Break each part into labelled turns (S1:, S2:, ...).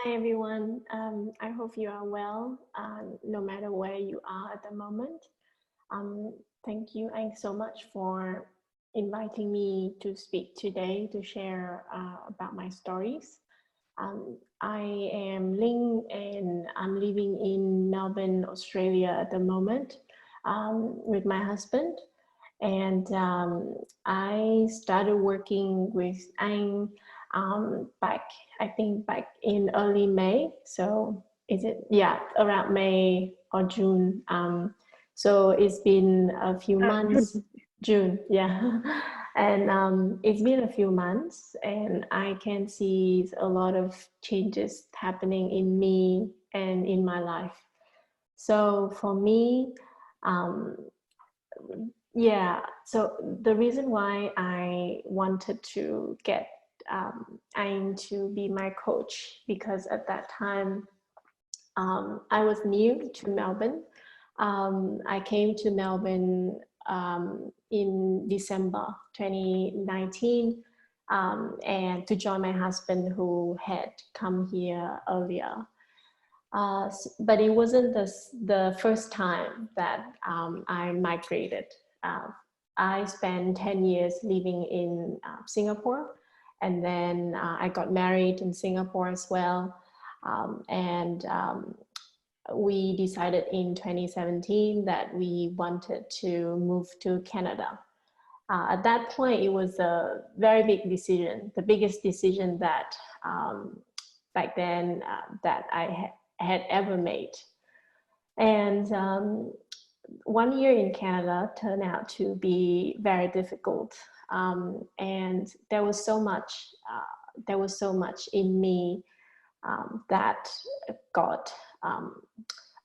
S1: Hi everyone. I hope you are well, no matter where you are at the moment. Um, Thank you, Anh, so much for inviting me to speak today to share about my stories. I am Linh and I'm living in Melbourne, Australia at the moment with my husband. And I started working with Anh back, I think back in early May. So is it, yeah, around May or June. So it's been a few months, June, yeah. And it's been a few months and I can see a lot of changes happening in me and in my life. So for me, um, yeah, so the reason why I wanted to get Ayn to be my coach, because at that time I was new to Melbourne. I came to Melbourne in December 2019 and to join my husband who had come here earlier. But it wasn't the first time that I migrated. Uh, I spent 10 years living in Singapore, and then I got married in Singapore as well. And we decided in 2017 that we wanted to move to Canada. At that point, it was a very big decision, the biggest decision that back then that I had ever made. And 1 year in Canada turned out to be very difficult. And there was so much in me that got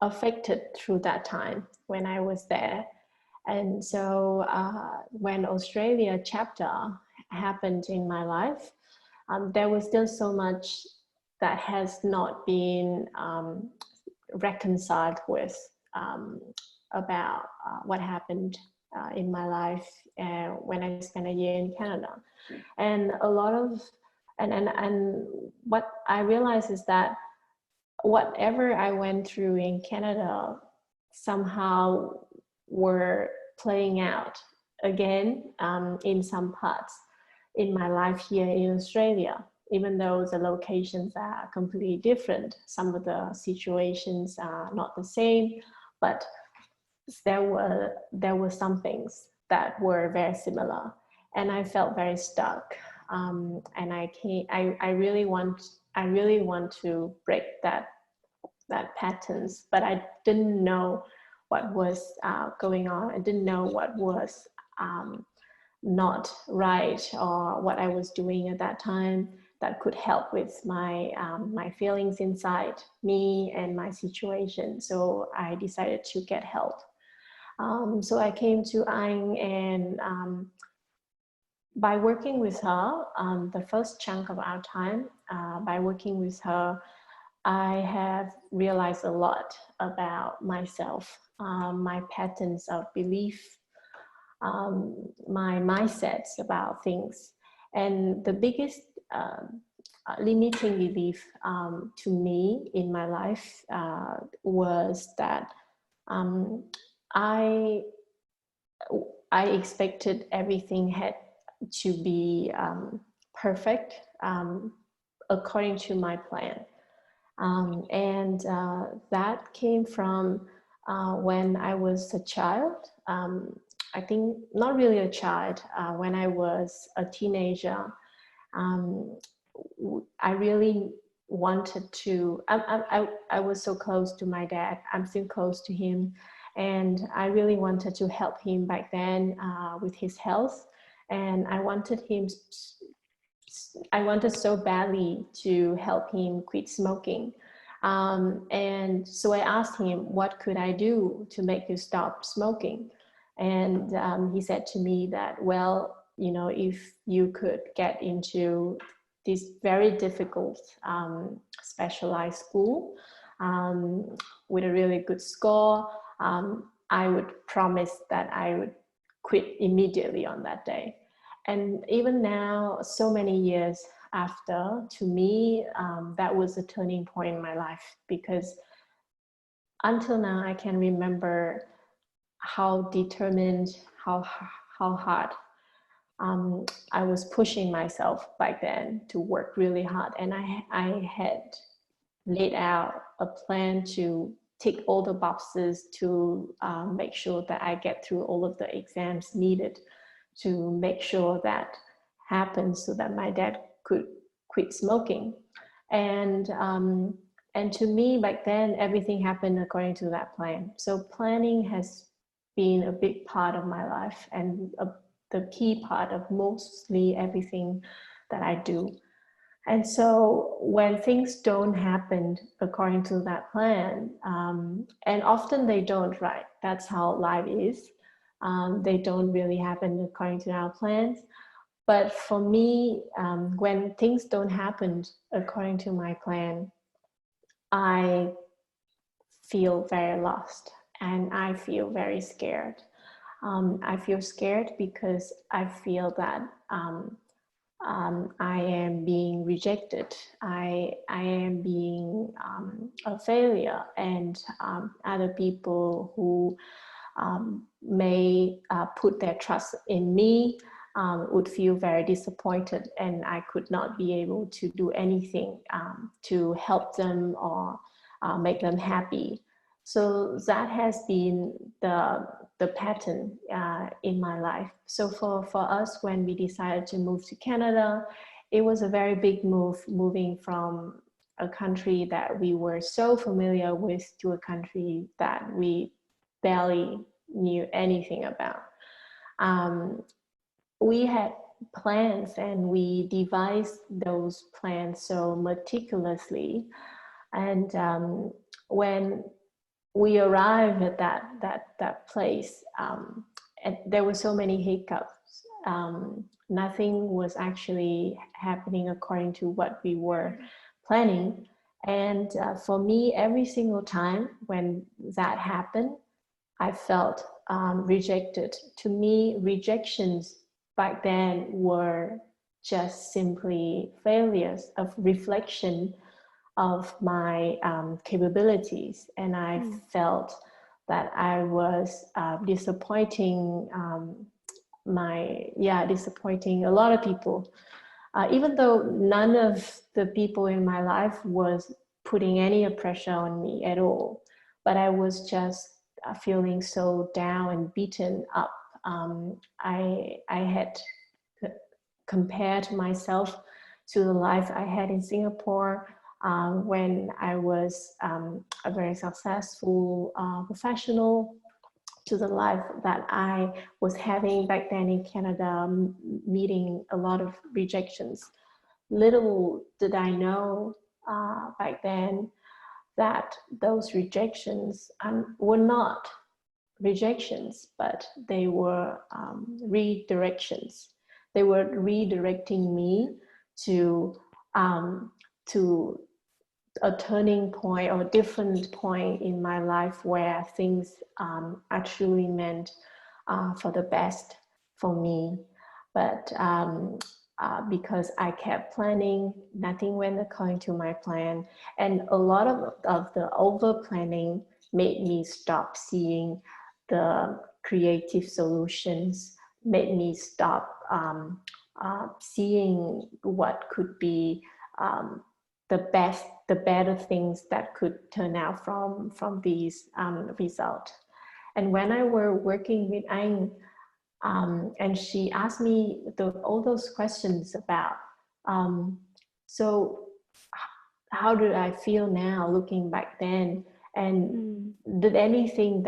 S1: affected through that time when I was there. And so when Australia chapter happened in my life, there was still so much that has not been reconciled with about what happened in my life when I spent a year in Canada. And a lot of, and what I realized is that whatever I went through in Canada somehow were playing out again in some parts in my life here in Australia, even though the locations are completely different. Some of the situations are not the same, but there were some things that were very similar, and I felt very stuck. And I really want to break that patterns, but I didn't know what was going on. I didn't know what was not right or what I was doing at that time that could help with my my feelings inside me and my situation. So I decided to get help. So I came to Anh, and by working with her, the first chunk of our time, by working with her, I have realized a lot about myself, my patterns of belief, my mindsets about things. And the biggest limiting belief to me in my life was that I expected everything had to be perfect according to my plan. And that came from when I was a child. I think not really a child, when I was a teenager. I really wanted to, I was so close to my dad. I'm still close to him. And I really wanted to help him back then with his health. And I wanted so badly to help him quit smoking. And so I asked him, what could I do to make you stop smoking? And he said to me that, well, you know, if you could get into this very difficult specialized school with a really good score, I would promise that I would quit immediately on that day. And even now, so many years after, to me, that was a turning point in my life, because until now I can remember how determined, how hard I was pushing myself back then to work really hard. And I had laid out a plan to tick all the boxes to make sure that I get through all of the exams needed to make sure that happens, so that my dad could quit smoking. And to me, back then, everything happened according to that plan. So planning has been a big part of my life, and the key part of mostly everything that I do. And so when things don't happen according to that plan, and often they don't, right? That's how life is. They don't really happen according to our plans. But for me, when things don't happen according to my plan, I feel very lost, and I feel very scared. I feel scared because I feel that I am being rejected. I am being a failure, and other people who may put their trust in me would feel very disappointed, and I could not be able to do anything to help them or make them happy. So that has been the pattern in my life. So for us, when we decided to move to Canada, it was a very big move, moving from a country that we were so familiar with to a country that we barely knew anything about. We had plans, and we devised those plans so meticulously. And when we arrived at that place, and there were so many hiccups. Nothing was actually happening according to what we were planning. And for me, every single time when that happened, I felt rejected. To me, rejections back then were just simply failures of reflection of my capabilities. And I felt that I was disappointing disappointing a lot of people. Even though none of the people in my life was putting any pressure on me at all, but I was just feeling so down and beaten up. I had compared myself to the life I had in Singapore when I was a very successful professional, to the life that I was having back then in Canada, meeting a lot of rejections. Little did I know back then that those rejections were not rejections, but they were redirections. They were redirecting me to a turning point or a different point in my life where things actually meant for the best for me. But because I kept planning, nothing went according to my plan. And a lot of the over planning made me stop seeing the creative solutions, made me stop seeing what could be the better things that could turn out from these results. And when I were working with Anh, and she asked me all those questions about, so how did I feel now looking back then? And did anything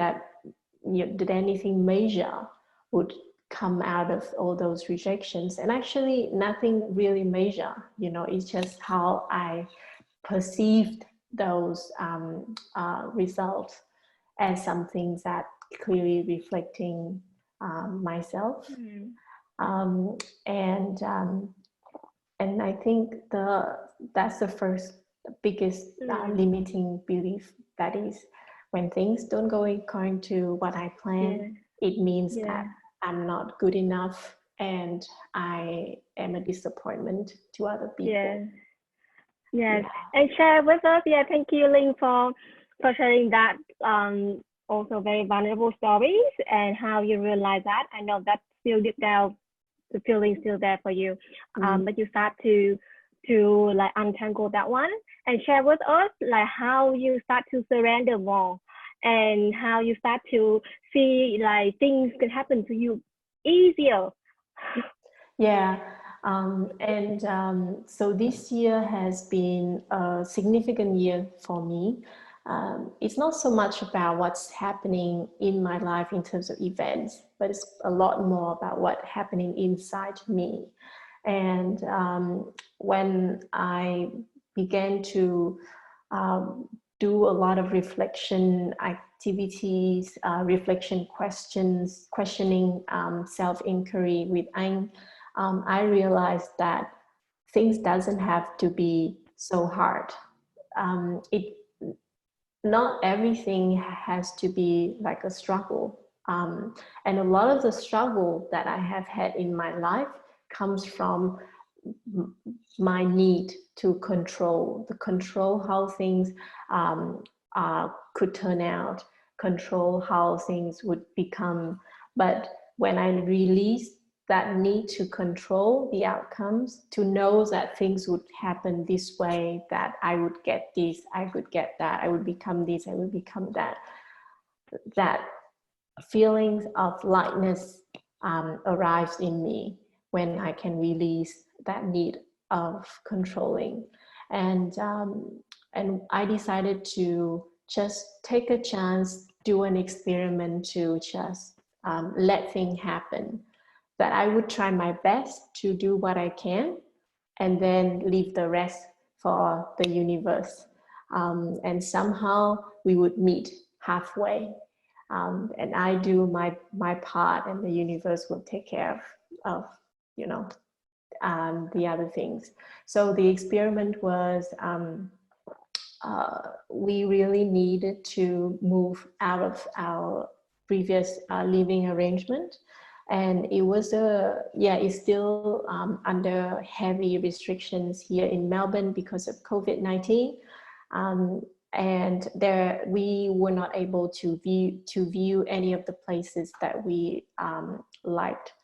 S1: major would come out of all those rejections? And actually nothing really major, it's just how I perceived those results as something that clearly reflecting myself. And I think that's the first biggest limiting belief, that is, when things don't go according to what I plan, it means that I'm not good enough, and I am a disappointment to other people.
S2: Yes. Yes. Yeah. And share with us. Yeah, thank you, Linh, for sharing that also very vulnerable stories and how you realize that. I know that still deep down the feeling still there for you. But you start to like untangle that one and share with us like how you start to surrender more and how you start to see like things can happen to you easier.
S1: Yeah. So this year has been a significant year for me. It's not so much about what's happening in my life in terms of events, but it's a lot more about what's happening inside me. And when I began to do a lot of reflection activities, reflection questioning, self-inquiry with Anh, I realized that things doesn't have to be so hard. Not everything has to be like a struggle. And a lot of the struggle that I have had in my life comes from my need to control how things could turn out, control how things would become. But when I released that need to control the outcomes, to know that things would happen this way, that I would get this, I would get that, I would become this, I would become that, that feelings of lightness arrives in me when I can release that need of controlling. And I decided to just take a chance, do an experiment to just let things happen. That I would try my best to do what I can and then leave the rest for the universe. And somehow we would meet halfway. And I do my part, and the universe will take care of the other things. So the experiment was we really needed to move out of our previous living arrangement. And it was it's still under heavy restrictions here in Melbourne because of COVID-19. And there we were not able to view any of the places that we liked.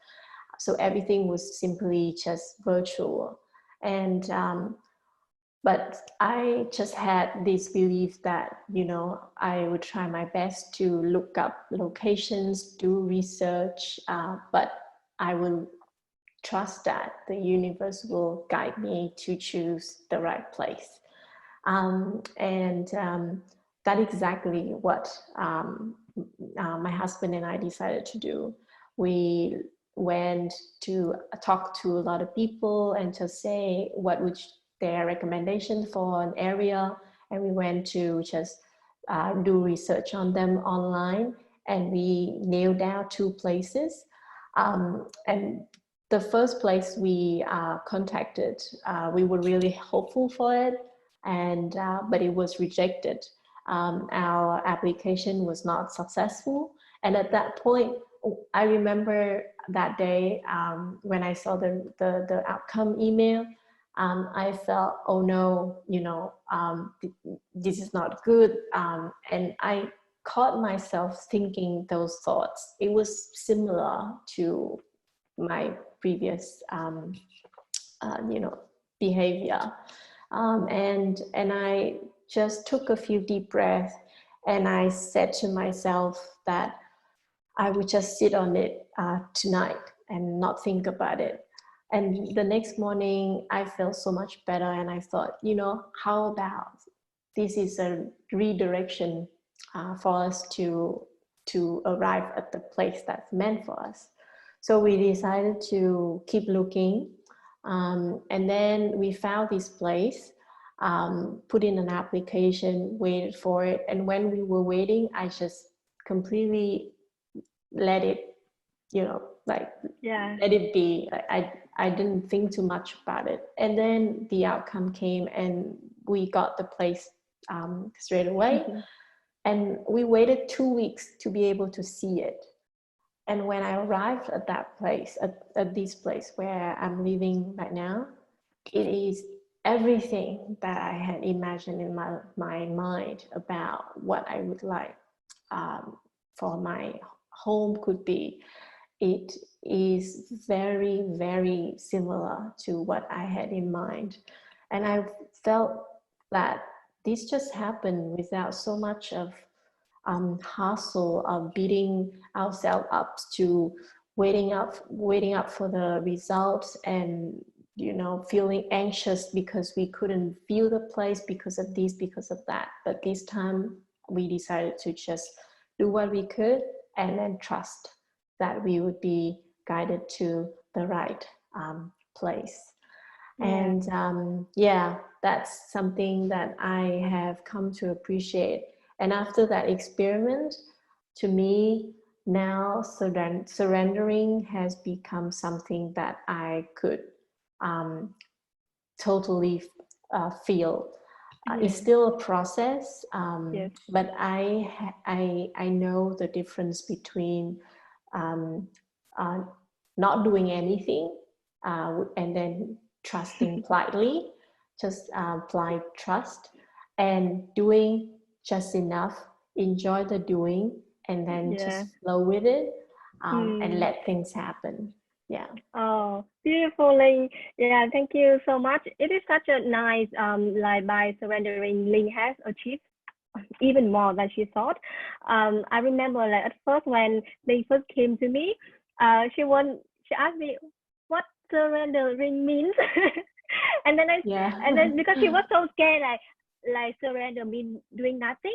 S1: So everything was simply just virtual. And but I just had this belief that, I would try my best to look up locations, do research, but I will trust that the universe will guide me to choose the right place. That's exactly what my husband and I decided to do. We went to talk to a lot of people and just say what would their recommendation for an area, and we went to just do research on them online, and we nailed down 2 places. And the first place we contacted, we were really hopeful for it, and but it was rejected. Our application was not successful, and at that point, I remember that day when I saw the outcome email. I felt, oh no, this is not good. And I caught myself thinking those thoughts. It was similar to my previous, behavior. And I just took a few deep breaths, and I said to myself that I would just sit on it tonight and not think about it. And the next morning, I felt so much better. And I thought, how about this is a redirection for us to arrive at the place that's meant for us. So we decided to keep looking. And then we found this place, put in an application, waited for it. And when we were waiting, I just completely let it, let it be. I didn't think too much about it. And then the outcome came, and we got the place straight away. Mm-hmm. And we waited 2 weeks to be able to see it. And when I arrived at that place, at this place where I'm living right now, it is everything that I had imagined in my mind about what I would like for my home could be. It is very, very similar to what I had in mind. And I felt that this just happened without so much of hustle of beating ourselves up to waiting up for the results, and feeling anxious because we couldn't feel the place because of this, because of that. But this time we decided to just do what we could and then trust that we would be guided to the right place. And that's something that I have come to appreciate. And after that experiment, to me now surrendering has become something that I could totally feel. It's still a process, but I know the difference between not doing anything and then trusting politely, just polite trust, and doing just enough, enjoy the doing, and then just flow with it, and let things happen. Yeah.
S2: Oh, beautiful, Linh. Yeah, thank you so much. It is such a nice, like by surrendering, Linh has achieved even more than she thought. I remember like at first when they first came to me, she asked me what surrendering means. and then because she was so scared, like surrender means doing nothing.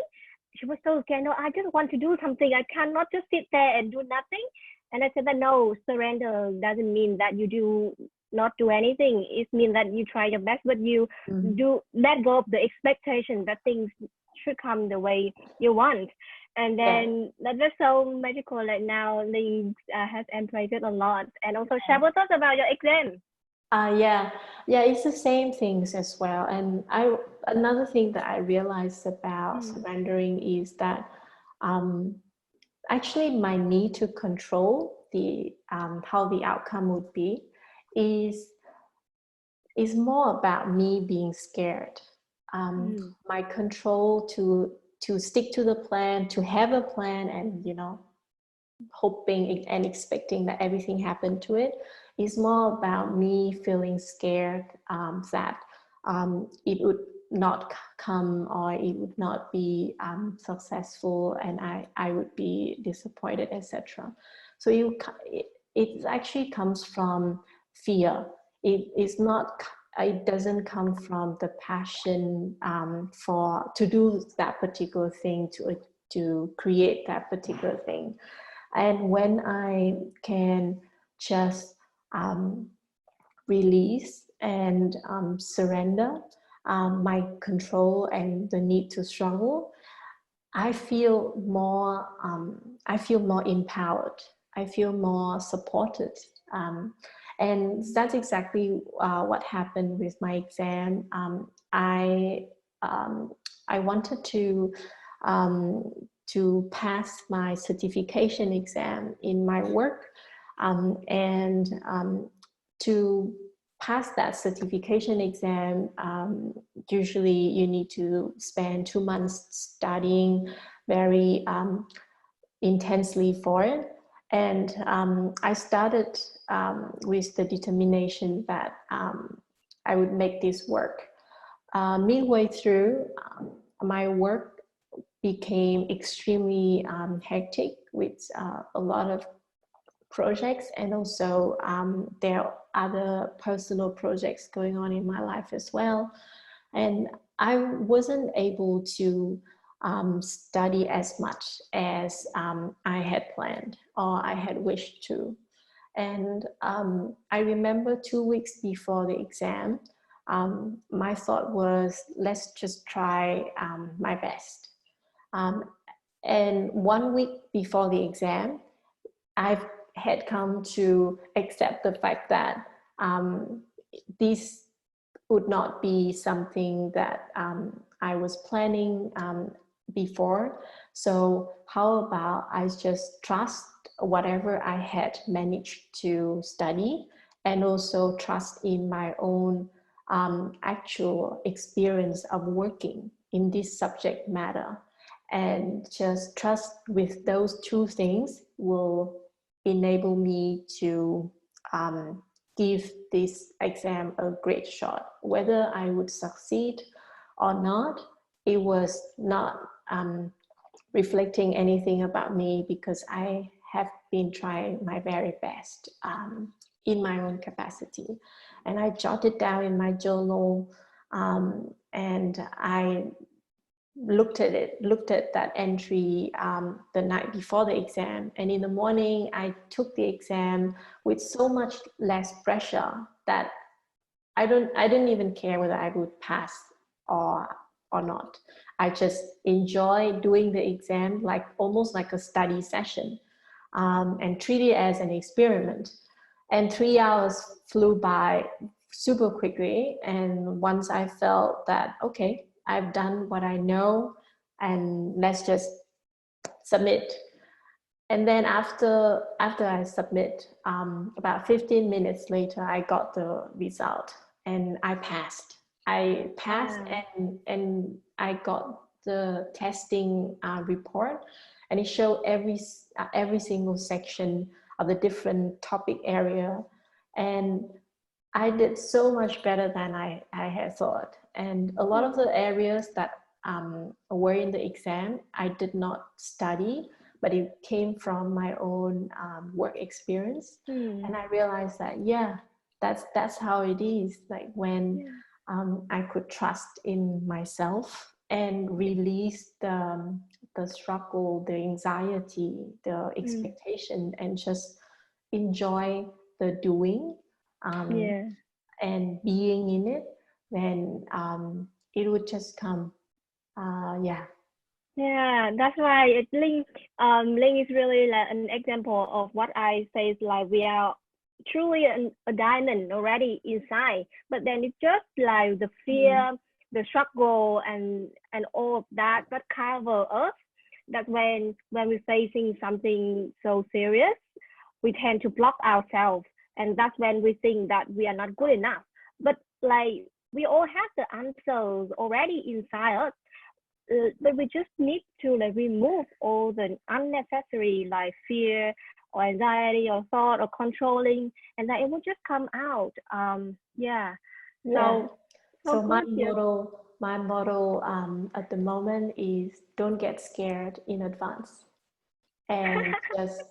S2: She was so scared. No, I just want to do something. I cannot just sit there and do nothing. And I said that no, surrender doesn't mean that you do not do anything. It means that you try your best, but you do let go of the expectation that things should come the way you want. And then that's so magical. Like now, Linh has embraced it a lot. And also share with us about your exam.
S1: It's the same things as well. And another thing that I realized about surrendering is that actually my need to control the how the outcome would be is more about me being scared. My control to stick to the plan, to have a plan, and hoping and expecting that everything happened to it, is more about me feeling scared that it would not come, or it would not be successful, and I would be disappointed, etc. So it actually comes from fear. It doesn't come from the passion to do that particular thing, to create that particular thing. And when I can just release and surrender my control and the need to struggle, I feel more empowered. I feel more supported. And that's exactly what happened with my exam. I wanted to pass my certification exam in my work, and to pass that certification exam, usually you need to spend 2 months studying very intensely for it. And I started with the determination that I would make this work. Midway through, my work became extremely hectic with a lot of projects, and also there are other personal projects going on in my life as well. And I wasn't able to study as much as I had planned or I had wished to. And I remember 2 weeks before the exam, my thought was, let's just try my best. And 1 week before the exam, I had come to accept the fact that this would not be something that I was planning, before. So how about I just trust whatever I had managed to study, and also trust in my own actual experience of working in this subject matter, and just trust with those two things will enable me to give this exam a great shot. Whether I would succeed or not, it was not reflecting anything about me, because I have been trying my very best in my own capacity. And I jotted down in my journal, and I looked at that entry the night before the exam, and in the morning I took the exam with so much less pressure that I didn't even care whether I would pass or not. I just enjoy doing the exam like almost like a study session, and treat it as an experiment. And 3 hours flew by super quickly, and once I felt that, okay, I've done what I know, and let's just submit. And then after I submit, about 15 minutes later, I got the result, and I passed. And I got the testing report, and it showed every single section of the different topic area, and I did so much better than I had thought. And a lot of the areas that were in the exam, I did not study, but it came from my own work experience. And I realized that, yeah, that's how it is. Like when I could trust in myself and release the struggle, the anxiety, the expectation, and just enjoy the doing and being in it, then it would just come.
S2: Yeah, that's why Ling is really like an example of what I say is like we are truly a diamond already inside, but then it's just like the fear, the struggle, and all of that cover us. That when we're facing something so serious, we tend to block ourselves, and that's when we think that we are not good enough. But like we all have the answers already inside us. But we just need to like remove all the unnecessary like fear or anxiety or thought or controlling, and then it will just come out.
S1: So my motto at the moment is don't get scared in advance, and just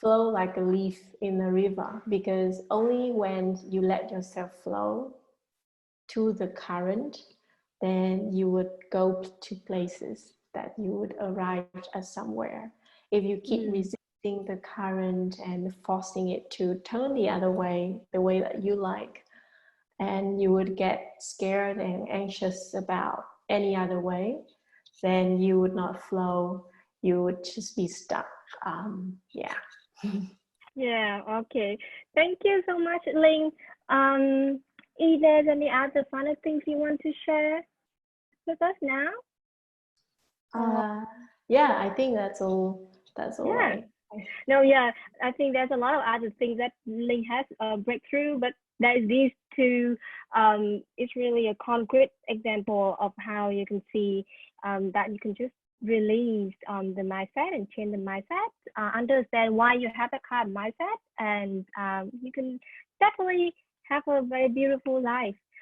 S1: flow like a leaf in the river, because only when you let yourself flow to the current, then you would go to places that you would arrive at somewhere. If you keep resisting the current and forcing it to turn the other way, the way that you like, and you would get scared and anxious about any other way, then you would not flow. You would just be stuck.
S2: Yeah, okay. Thank you so much, Ling. Is there any other final things you want to share with us now?
S1: I think that's all. That's all right.
S2: No, I think there's a lot of other things that Ling has breakthrough, but there's these two. It's really a concrete example of how you can see that you can just release the mindset and change the mindset, understand why you have that kind of mindset, and you can definitely have a very beautiful life.